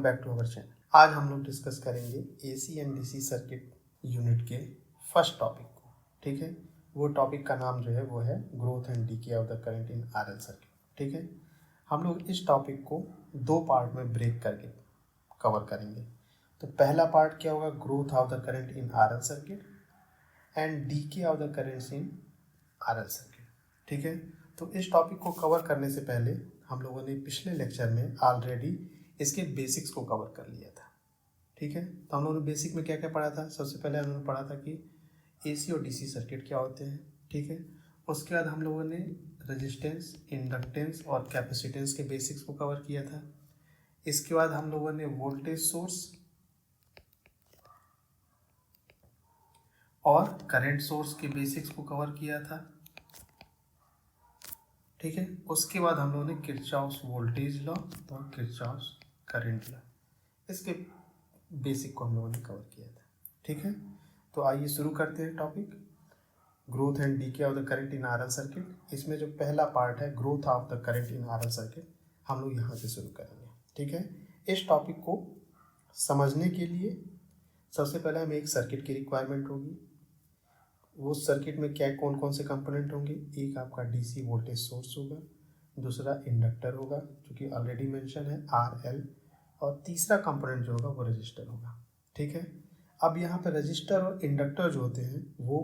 Back to our channel. आज हम लोग डिस्कस करेंगे AC and DC circuit unit के फर्स्ट टॉपिक को। ठीक है, वो टॉपिक का नाम जो है वो है growth and DK of the current in RL circuit. ठीक है, हम लोग इस टॉपिक को दो पार्ट में ब्रेक करके कवर करेंगे। तो पहला पार्ट क्या होगा, growth of the current in RL circuit and DK of the currents in RL circuit. ठीक है, तो इस टॉपिक को कवर करने से पहले हम लोगों ने पिछले लेक्चर में ऑलरेडी इसके बेसिक्स को कवर कर लिया था। ठीक है, तो हम लोगों ने बेसिक में क्या क्या पढ़ा था। सबसे पहले हम लोगों ने पढ़ा था कि एसी और डीसी सर्किट क्या होते हैं। ठीक है, उसके बाद हम लोगों ने रेजिस्टेंस, इंडक्टेंस और कैपेसिटेंस के बेसिक्स को कवर किया था। इसके बाद हम लोगों ने वोल्टेज सोर्स और करंट सोर्स के बेसिक्स को कवर किया था। ठीक है, उसके बाद हम लोगों ने किरचॉफ्स वोल्टेज लॉ और किरचॉफ्स करंट लॉ, इसके बेसिक को हम लोगों ने कवर किया था। ठीक है, तो आइए शुरू करते हैं topic growth and DK of the current in RL circuit. इसमें जो पहला पार्ट है growth of the current in RL circuit, हम लोग यहाँ से शुरू करेंगे। ठीक है, इस टॉपिक को समझने के लिए सबसे पहले हमें एक सर्किट की रिक्वायरमेंट होगी। वो सर्किट में क्या कौन कौन से कंपोनेंट होंगे, एक आपका डीसी वोल्टेज सोर्स होगा, दूसरा इंडक्टर होगा जो कि ऑलरेडी मेंशन है आरएल, और तीसरा कंपोनेंट जो होगा वो रजिस्टर होगा। ठीक है, अब यहाँ पे रजिस्टर और इंडक्टर जो होते हैं वो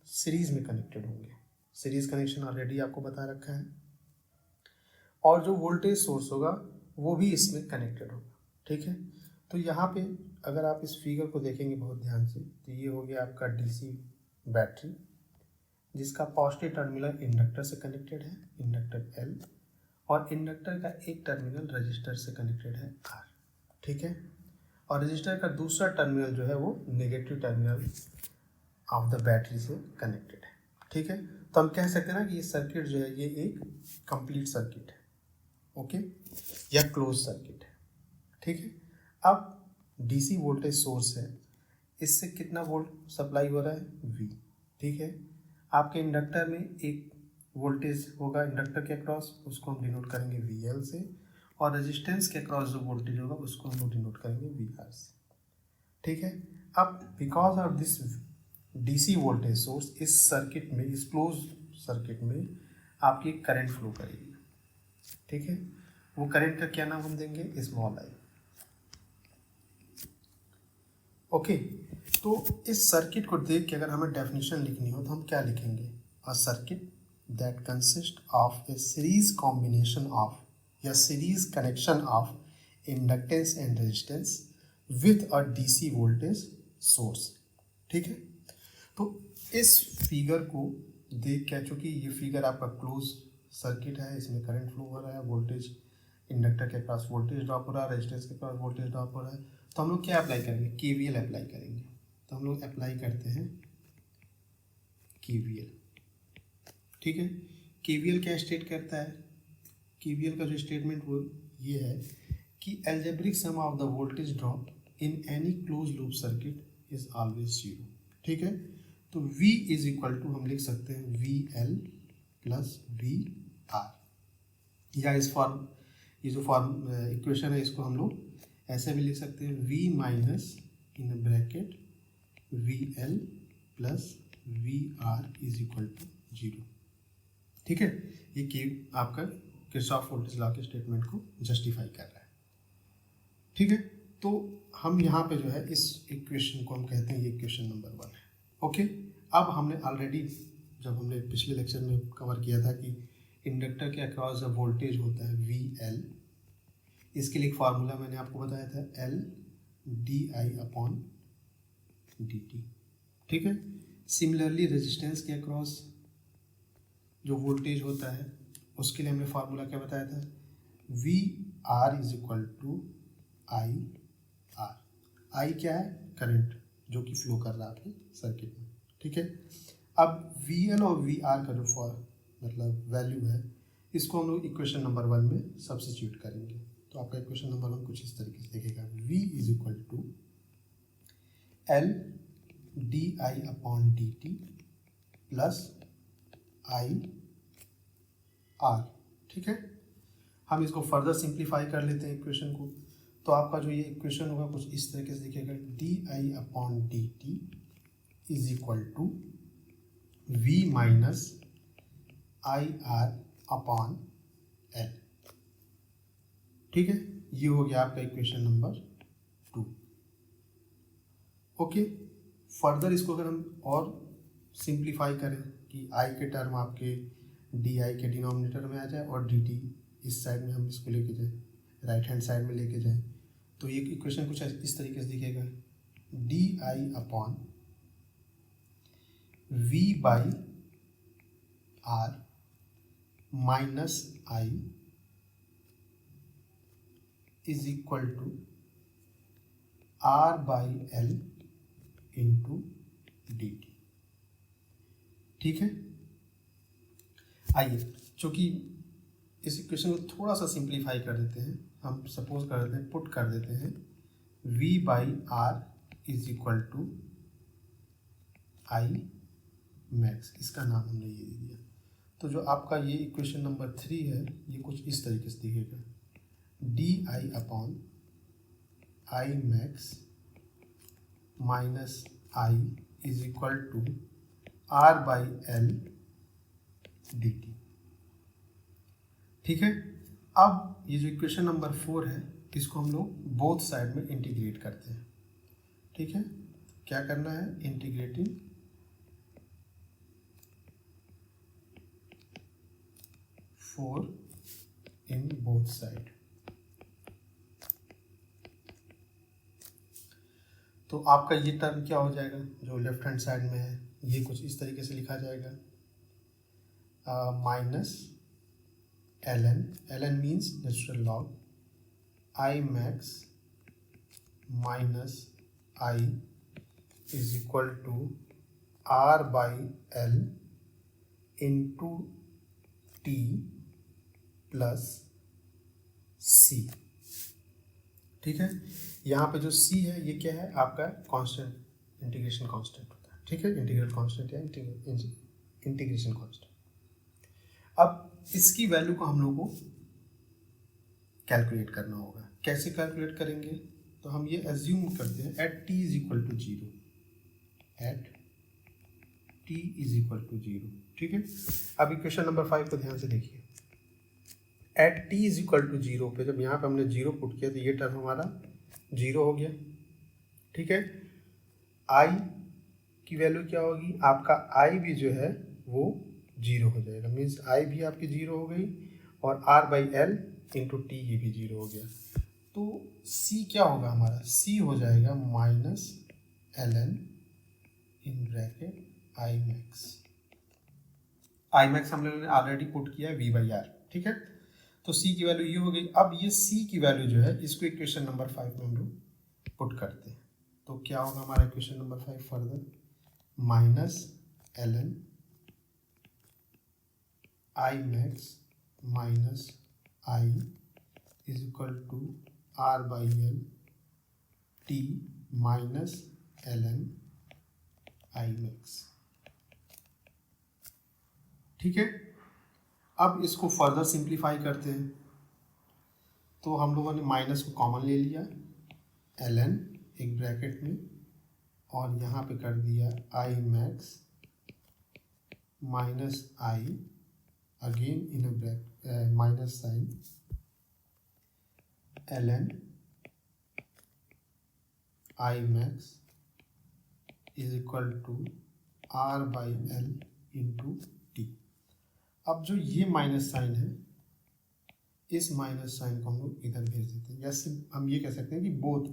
सीरीज में कनेक्टेड होंगे। सीरीज कनेक्शन ऑलरेडी आपको बता रखा है, और जो वोल्टेज सोर्स होगा वो भी इसमें कनेक्टेड होगा। ठीक है, तो यहाँ पे अगर आप इस फिगर को देखेंगे बहुत ध्यान से, तो ये हो गया आपका डीसी बैटरी जिसका पॉजिटिव टर्मिनल इंडक्टर से कनेक्टेड है, इंडक्टर एल, और इंडक्टर का एक टर्मिनल रजिस्टर से कनेक्टेड है आर। ठीक है, और रजिस्टर का दूसरा टर्मिनल जो है वो negative terminal of the battery से कनेक्टेड है। ठीक है, तो हम कह सकते हैं ना कि ये सर्किट जो है ये एक कंप्लीट सर्किट है, ओके, या क्लोज सर्किट है। ठीक है, अब डीसी वोल्टेज सोर्स है, इससे कितना वोल्ट सप्लाई हो रहा है, वी। ठीक है, आपके इंडक्टर में एक वोल्टेज होगा इंडक्टर के अक्रॉस, उसको हम डिनोट करेंगे वी एल से, और रेजिस्टेंस के अक्रॉस जो वोल्टेज होगा उसको हम लोग डिनोट करेंगे वी आर से। ठीक है, अब because of this DC voltage source इस सर्किट में, इस क्लोज सर्किट में आपकी करंट फ्लो करेगी। ठीक है, वो करंट का क्या नाम हम देंगे, स्मॉल आई। ओके, तो इस सर्किट को देख के अगर हमें डेफिनेशन लिखनी हो तो हम क्या लिखेंगे, a circuit that consist of a series combination of या series connection of inductance and resistance with a DC voltage source. ठीक है, तो इस फिगर को देख के, चूँकि ये फिगर आपका क्लोज सर्किट है, इसमें करंट फ्लो हो रहा है, वोल्टेज इंडक्टर के पास वोल्टेज ड्रॉप हो रहा है, रेजिस्टेंस के पास वोल्टेज ड्रॉप हो रहा है, तो हम लोग क्या अप्लाई करेंगे, केवीएल अप्लाई करेंगे। तो हम लोग अप्लाई करते हैं केवीएल। ठीक है, केवीएल क्या स्टेट करता है, केवीएल का जो स्टेटमेंट वो ये है कि algebraic sum of the voltage drop in any close loop circuit is always zero. ठीक है, तो V इज इक्वल टू हम लिख सकते हैं V L plus V R, या इस फॉर्म, ये जो फॉर्म इक्वेशन है इसको हम लोग ऐसे भी लिख सकते हैं V minus in bracket V L plus V R is equal to zero. ठीक है, ये के आपका किरचॉफ वोल्टेज लॉ के स्टेटमेंट को जस्टिफाई कर रहा है। ठीक है, तो हम यहाँ पे जो है इस इक्वेशन को हम कहते हैं ये इक्वेशन नंबर 1 है। ओके, अब हमने ऑलरेडी जब हमने पिछले लेक्चर में कवर किया था कि इंडक्टर के अक्रॉस जब वोल्टेज होता है वी एल, इसके लिए एक फार्मूला मैंने आपको बताया था, L D I upon D T. ठीक है, सिमिलरली रेजिस्टेंस के अक्रॉस जो वोल्टेज होता है उसके लिए हमने फार्मूला क्या बताया था, V R is equal to I R. I क्या है, करंट जो कि फ्लो कर रहा है आपके सर्किट में। ठीक है, अब वी एल और वी आर का जो मतलब वैल्यू है, इसको हम लोग इक्वेशन नंबर 1 में सब्स्टिट्यूट करेंगे। तो आपका इक्वेशन नंबर 1 कुछ इस तरीके से देखेगा, V is equal to L D I upon D T plus I R. ठीक है, हम इसको फर्दर सिंप्लीफाई कर लेते हैं इक्वेशन को, तो आपका जो ये इक्वेशन होगा कुछ इस तरीके से दिखेगा, di/dt is equal to v minus IR upon L। ठीक है, ये हो गया आपका इक्वेशन नंबर 2। ओके, फर्दर इसको अगर हम और सिंप्लीफाई करें कि i के टर्म आपके di के डिनोमिनेटर में आ जाए और dt इस साइड में हम इसको लेके जाए, राइट हैंड साइड में लेके जाए, तो ये इक्वेशन कुछ इस तरीके से दिखेगा, di upon v by r minus i is equal to r by l into D T. ठीक है, आइए चूंकि इस इक्वेशन को थोड़ा सा सिंप्लीफाई कर देते हैं, हम सपोज कर देते हैं, पुट कर देते हैं v by R is equal to I max, इसका नाम हमने ये दे दिया। तो जो आपका ये इक्वेशन नंबर 3 है, ये कुछ इस तरीके से दिखेगा, D I upon I max minus I is equal to R by L D T. ठीक है, अब ये जो इक्वेशन नंबर 4 है, इसको हम लोग बोथ साइड में इंटीग्रेट करते हैं। ठीक है, क्या करना है, integrating four in both side. तो आपका ये टर्म क्या हो जाएगा, जो लेफ्ट हैंड साइड में है, ये कुछ इस तरीके से लिखा जाएगा, minus ln means natural log I max minus I is equal to R by L into T plus C. ठीक है, यहाँ पे जो c है ये क्या है, आपका कांस्टेंट, इंटीग्रेशन कांस्टेंट होता है। ठीक है, इंटीग्रल कांस्टेंट या इंटीग्रेशन कांस्टेंट। अब इसकी वैल्यू को हम लोग को कैलकुलेट करना होगा। कैसे कैलकुलेट करेंगे, तो हम ये एज्यूम करते हैं at t is equal to 0, at t is equal to 0। ठीक है, अब इक्वेशन नंबर 5 को ध्यान से देखिए, at t is equal to 0 पे जब यहाँ पे हमने 0 पुट किया तो ये टर्म हमारा 0 हो गया। ठीक है, i की वैल्यू क्या होगी, आपका i भी जो है वो 0 हो जाएगा, मीन्स i भी आपकी 0 हो गई और r by L into T ये भी 0 हो गया। तो c क्या होगा हमारा, c हो जाएगा minus ln in bracket I max. I max हम लोगों ने ऑलरेडी पुट किया है v बाई आर। ठीक है, तो c की वैल्यू ये हो गई। अब ये c की वैल्यू जो है, इसको इक्वेशन नंबर 5 में हम लोग पुट करते हैं, तो क्या होगा हमारा equation number 5 further, minus ln I max minus I is equal to R by L T minus ln I max. ठीक है, अब इसको फर्दर सिंप्लीफाई करते हैं, तो हम लोगों ने माइनस को कॉमन ले लिया, ln एक ब्रैकेट में और यहाँ पे कर दिया I max minus I again in a bracket minus sign ln I max is equal to R by L into T. अब जो ये माइनस साइन है, इस माइनस साइन को हम लोग इधर भेज देते हैं, या हम ये कह सकते हैं कि both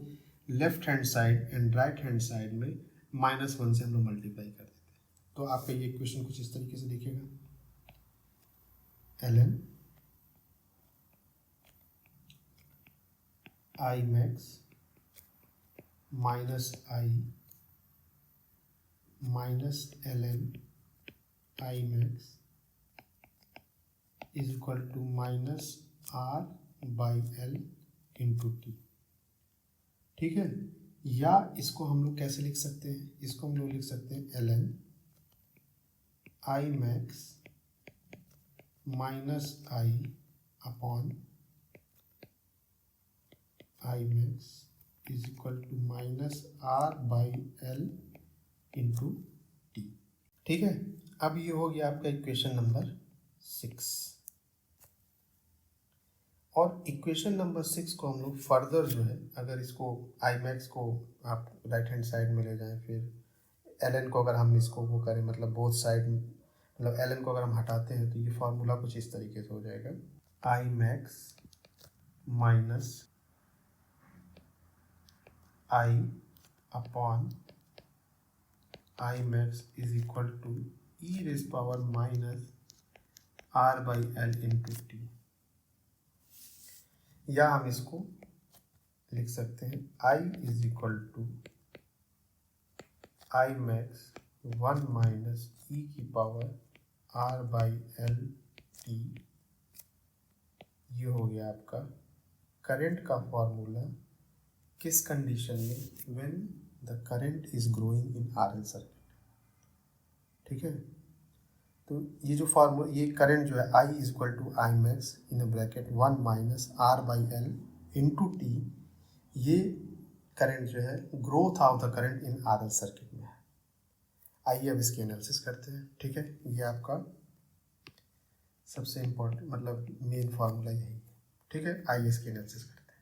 left hand side and right hand side में -1 से हम लोग मल्टीप्लाई कर देते हैं। तो आपका ये इक्वेशन कुछ इस तरीके से दिखेगा, ln I max minus I minus ln I max is equal to minus R by L into T. ठीक है, या इसको हम लोग कैसे लिख सकते हैं, इसको हम लोग लिख सकते हैं ln I max minus I upon I max is equal to minus R by L into T. ठीक है, अब ये हो गया आपका इक्वेशन नंबर 6। और इक्वेशन नंबर 6 को हम लोग फर्दर जो है, अगर इसको आई मैक्स को आप राइट हैंड साइड में ले जाएं, फिर एल एन को अगर हम इसको वो करें, मतलब बोथ साइड, मतलब एल एन को अगर हम हटाते हैं तो ये फार्मूला कुछ इस तरीके से हो जाएगा, I max minus I upon I max is equal to E raise power minus R by L into T. या हम इसको लिख सकते हैं I is equal to I max 1 minus E की power R by L T. ये हो गया आपका करंट का फॉर्मूला किस कंडीशन में, when the current is growing in RL circuit. ठीक है, तो ये जो फॉर्मूला, ये करंट जो है I is equal to I max in bracket 1 minus R by L into T, ये करंट जो है growth of the current in RL circuit में है। आइए अब इसकी एनालिसिस करते हैं। ठीक है, ये आपका सबसे इम्पोर्टेंट मतलब मेन फार्मूला यही है। ठीक है, आइए इसकी एनालिसिस करते हैं।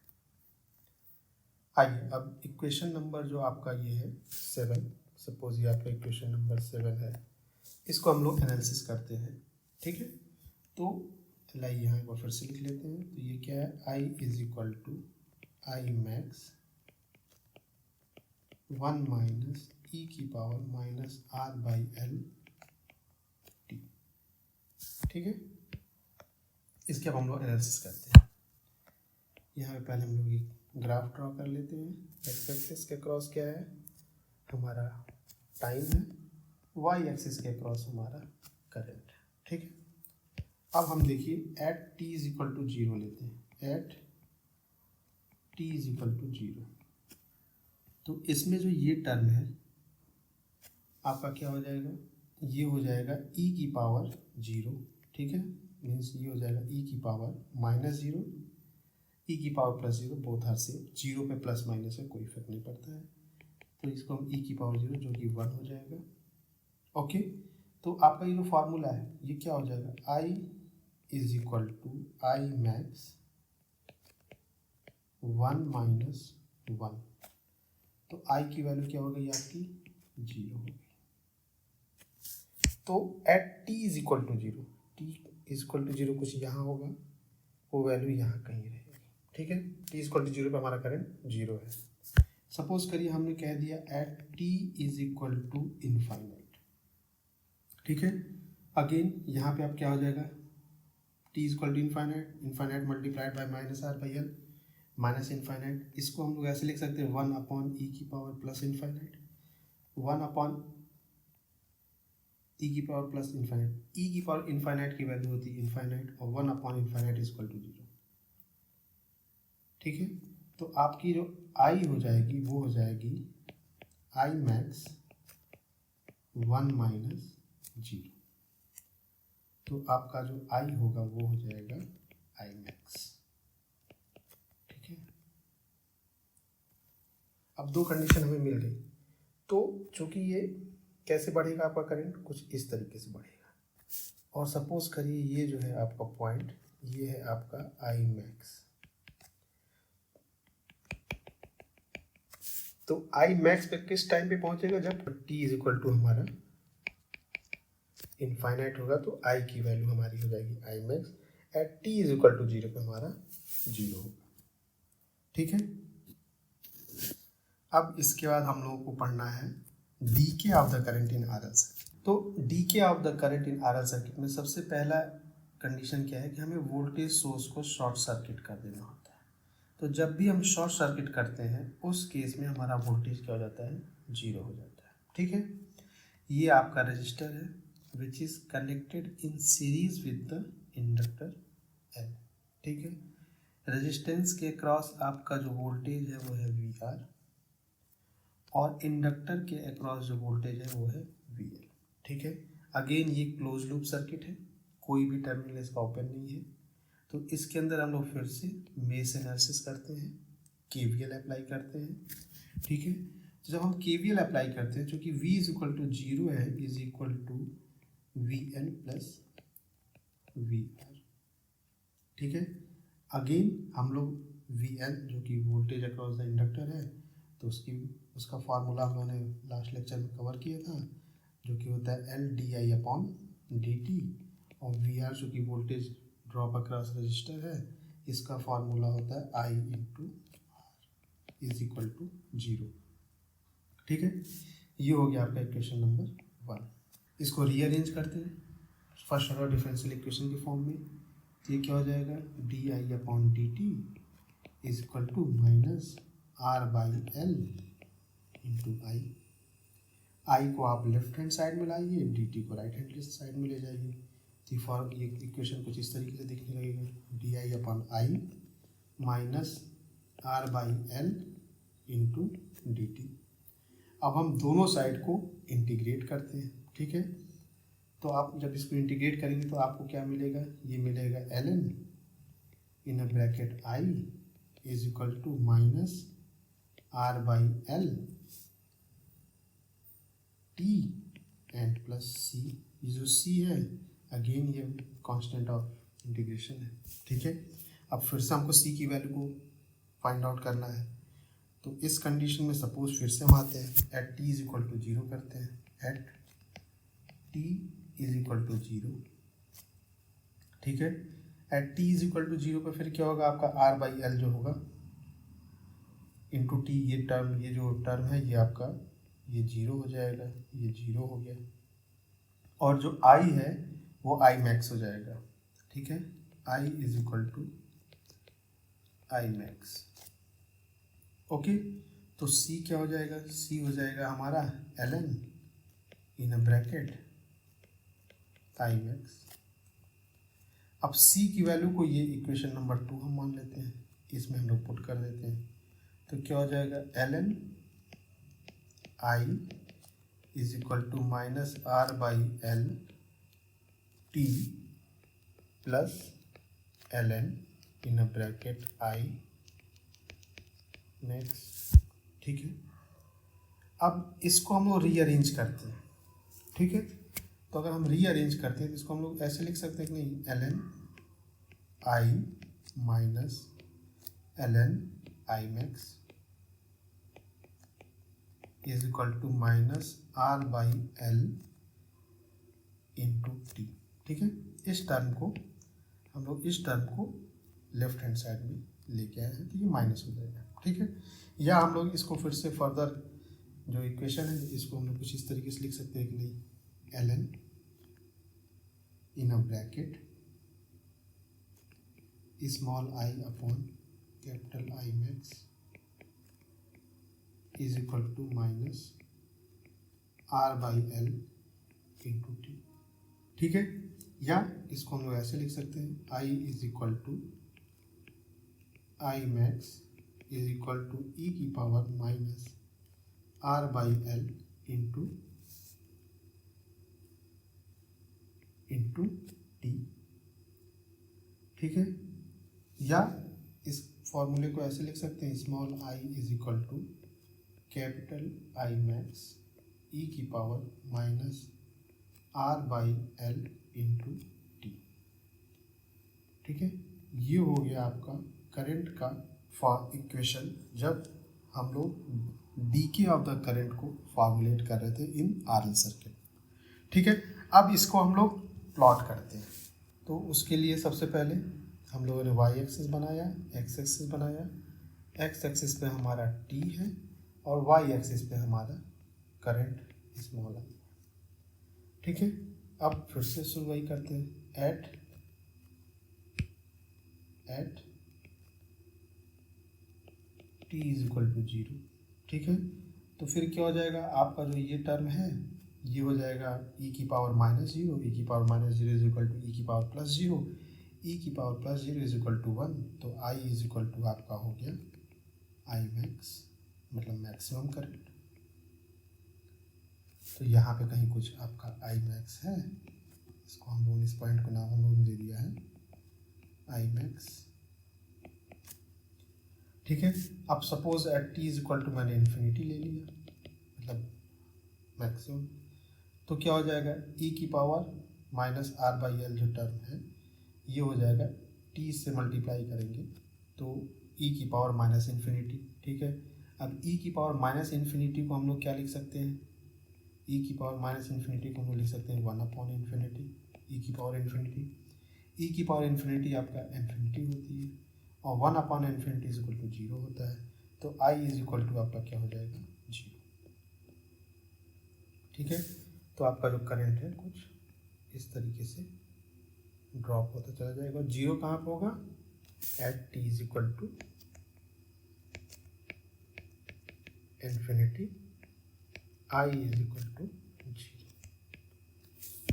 आइए अब इक्वेशन नंबर जो आपका ये है 7, सपोज ये आपका इक्वेशन नंबर 7 है, इसको हम लोग एनालिसिस करते हैं। ठीक है, तो लाइए यहाँ एक बार फिर से लिख लेते हैं। तो ये क्या है, I is equal to I max 1 minus E की power minus R by L T. ठीक है, इसके अब हम लोग एनालिसिस करते हैं। यहाँ पे पहले हम लोग एक ग्राफ ड्रॉ कर लेते हैं। एक्स एक्सिस के क्रॉस क्या है हमारा, टाइम है, वाई एक्सिस के क्रॉस हमारा करंट है। ठीक है, अब हम देखिए at T is equal to 0 लेते हैं, at T is equal to 0। तो इसमें जो ये टर्म है आपका क्या हो जाएगा, ये हो जाएगा e की पावर 0। ठीक है, मीन्स ये हो जाएगा e की पावर माइनस 0, e की power plus 0, both are same. 0 पे प्लस माइनस है, कोई फर्क नहीं पड़ता है। तो इसको हम e की पावर 0 जो कि 1 हो जाएगा। ओके, तो आपका ये जो फार्मूला है ये क्या हो जाएगा, I is equal to I max 1 minus 1। तो I की वैल्यू क्या हो गई आपकी, 0 हो गई। तो at t is equal to 0, t is equal to 0 कुछ यहाँ होगा, वो वैल्यू यहाँ कहीं रहेगी। ठीक है, t इज इक्वल टू 0 पे हमारा करंट 0 है। सपोज करिए हमने कह दिया at t is equal to infinite. ठीक है, अगेन यहाँ पे अब क्या हो जाएगा, t is equal to infinite, infinite multiplied by minus R by L, minus infinite. इसको हम लोग ऐसे लिख सकते हैं 1 अपॉन ई की पावर प्लस इनफाइनाइट, 1 अपॉन ई की पावर प्लस इनफाइनाइट। ई की पावर इनफाइनाइट की वैल्यू होती है इनफाइनाइट, और 1 upon infinite is equal to 0। ठीक है, तो आपकी जो आई हो जाएगी वो हो जाएगी आई मैक्स 1 माइनस 0। तो आपका जो आई होगा वो हो जाएगा आई मैक्स। ठीक है, अब दो कंडीशन हमें मिल गई। तो चूंकि ये कैसे बढ़ेगा आपका करंट, कुछ इस तरीके से बढ़ेगा। और सपोज करिए ये जो है आपका पॉइंट, ये है आपका आई मैक्स। तो आई मैक्स पे किस टाइम पे पहुंचेगा, जब t इज इक्वल टू हमारा इनफाइनाइट होगा। तो आई की वैल्यू हमारी हो जाएगी I max at t is equal to 0 पे हमारा 0 होगा। ठीक है, अब इसके बाद हम लोगों को पढ़ना है decay of the current in RL circuit. तो decay of the current in RL circuit में सबसे पहला कंडीशन क्या है कि हमें वोल्टेज सोर्स को शॉर्ट सर्किट कर देना होता है। तो जब भी हम शॉर्ट सर्किट करते हैं उस केस में हमारा वोल्टेज क्या हो जाता है, 0 हो जाता है। ठीक है, ये आपका रजिस्टर है which is connected in series with the inductor L. ठीक है, रेजिस्टेंस के क्रॉस आपका जो वोल्टेज है वो है वी आर, और इंडक्टर के अक्रॉस जो वोल्टेज है वो है वी एल। ठीक है, अगेन ये क्लोज लूप सर्किट है, कोई भी टर्मिनल इसका ओपन नहीं है। तो इसके अंदर हम लोग फिर से मेश एनालिसिस करते हैं। KVL अप्लाई करते हैं, ठीक है। तो जब हम KVL अप्लाई करते हैं, चूँकि V इज इक्वल टू 0 है, is equal to VL plus VR, ठीक है। अगेन हम लोग VL जो कि वोल्टेज अक्रॉस द इंडक्टर है, तो उसका फार्मूला हम लोगों ने लास्ट लेक्चर में कवर किया था, जो कि होता है LdI/dt, और VR जो कि वोल्टेज ड्रॉप अक्रॉस रजिस्टर है, इसका फार्मूला होता है I/R इज इक्वल टू 0, ठीक है। ये हो गया आपका इक्वेशन नंबर 1। इसको रीअरेंज करते हैं फर्स्ट ऑर्डर डिफरेंशियल इक्वेशन के फॉर्म में, तो ये क्या हो जाएगा, DI/dt is equal to minus R/L into I को आप लेफ्ट हैंड साइड में लाइए, dt को राइट हैंड साइड में ले जाइए, तो ये इक्वेशन कुछ इस तरीके से दिखने लगेगा, DI/I minus R/L into dt। अब हम दोनों साइड को इंटीग्रेट करते हैं, ठीक है। तो आप जब इसको इंटीग्रेट करेंगे तो आपको क्या मिलेगा, ये मिलेगा ln in bracket I is equal to minus R/L t and plus c। ये जो c है अगेन ये कांस्टेंट ऑफ इंटीग्रेशन है, ठीक है। अब फिर से हमको c की वैल्यू को फाइंड आउट करना है, तो इस कंडीशन में सपोज फिर से हम आते हैं, at t is equal to 0 करते हैं, at t is equal to 0, ठीक है। At t is equal to 0 पर फिर क्या होगा, आपका R/L जो होगा इंटू t, ये जो टर्म है ये आपका ये 0 हो जाएगा, ये 0 हो गया, और जो I है वो I max हो जाएगा, ठीक है। I is equal to I max, okay. तो C क्या हो जाएगा, C हो जाएगा हमारा ln in bracket I max। अब C की वैल्यू को ये इक्वेशन नंबर 2 हम मान लेते हैं, इसमें हम लोग पुट कर देते हैं, तो क्या हो जाएगा, ln I is equal to minus R/L t plus ln in bracket I next, ठीक है। अब इसको हम लोग रीअरेंज करते हैं, ठीक है। तो अगर हम रीअरेंज करते हैं तो इसको हम लोग ऐसे लिख सकते हैं कि नहीं, ln I minus ln I max is equal to minus R/L into T, ठीक है। इस टर्म को हम लोग लेफ्ट हैंड साइड में लेके आए हैं, तो ये माइनस हो जाएगा, ठीक है। या हम लोग इसको फिर से फर्दर जो इक्वेशन है इसको हम लोग कुछ इस तरीके से लिख सकते हैं कि नहीं, ln in a bracket small I upon capital I max is equal to minus R/L into T, ठीक है। या इसको हम लोग ऐसे लिख सकते हैं, I is equal to I max is equal to e की power minus R/L into T, ठीक है। या इस फॉर्मूले को ऐसे लिख सकते हैं, small I is equal to capital I max e की power minus R/L into T, ठीक है। ये हो गया आपका करंट का इक्वेशन, जब हम लोग डीके ऑफ द करंट को फॉर्मुलेट कर रहे थे इन RL सर्किट, ठीक है। अब इसको हम लोग प्लॉट करते हैं, तो उसके लिए सबसे पहले हम लोगों ने y एक्सिस बनाया, x एक्सिस बनाया, x एक्सिस पे हमारा t है और y एक्सिस पे हमारा करंट स्मॉल है, ठीक है। अब फिर से शुरुआत करते हैं, at t is equal to 0, ठीक है। तो फिर क्या हो जाएगा, आपका जो ये टर्म है ये हो जाएगा e की पावर माइनस 0, e की power minus 0 is equal to e की पावर प्लस 0, e की power plus 0 is equal to 1, तो I इज इक्वल टू आपका हो गया I मैक्स, मतलब मैक्सिमम करंट। तो यहाँ पे कहीं कुछ आपका I मैक्स है, इसको हम लोग इस पॉइंट को नाम हम लोगों ने दे दिया है I मैक्स, ठीक है। अब suppose at T is equal to मैंने इन्फिनिटी ले लिया, मतलब मैक्सिमम, तो क्या हो जाएगा, ई की power minus R by L जो टर्म है ये हो जाएगा, टी से मल्टीप्लाई करेंगे तो ई की पावर माइनस इन्फिनिटी। ठीक है। अब ई की पावर माइनस इन्फिनिटी को हम लोग क्या लिख सकते हैं, ई की पावर माइनस इन्फिनिटी को हम लोग लिख सकते हैं 1 अपॉन इन्फिनिटी ई की पावर इन्फिनिटी। ई की पावर इन्फिनिटी आपका इन्फिनिटी होती है और 1 upon infinity is equal to 0 होता है, तो आई इज इक्वल टू आपका क्या हो जाएगा, 0। ठीक है। तो आपका जो करंट है कुछ इस तरीके से ड्रॉप होता चला जाएगा। 0 कहाँ पर होगा, at T is equal to infinity, I is equal to 0,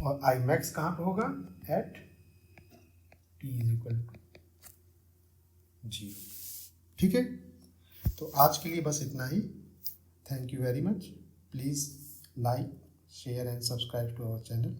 और आई मैक्स कहाँ पर होगा, at T is equal to 0। ठीक है। तो आज के लिए बस इतना ही। Thank you very much. Please like, share and subscribe to our channel.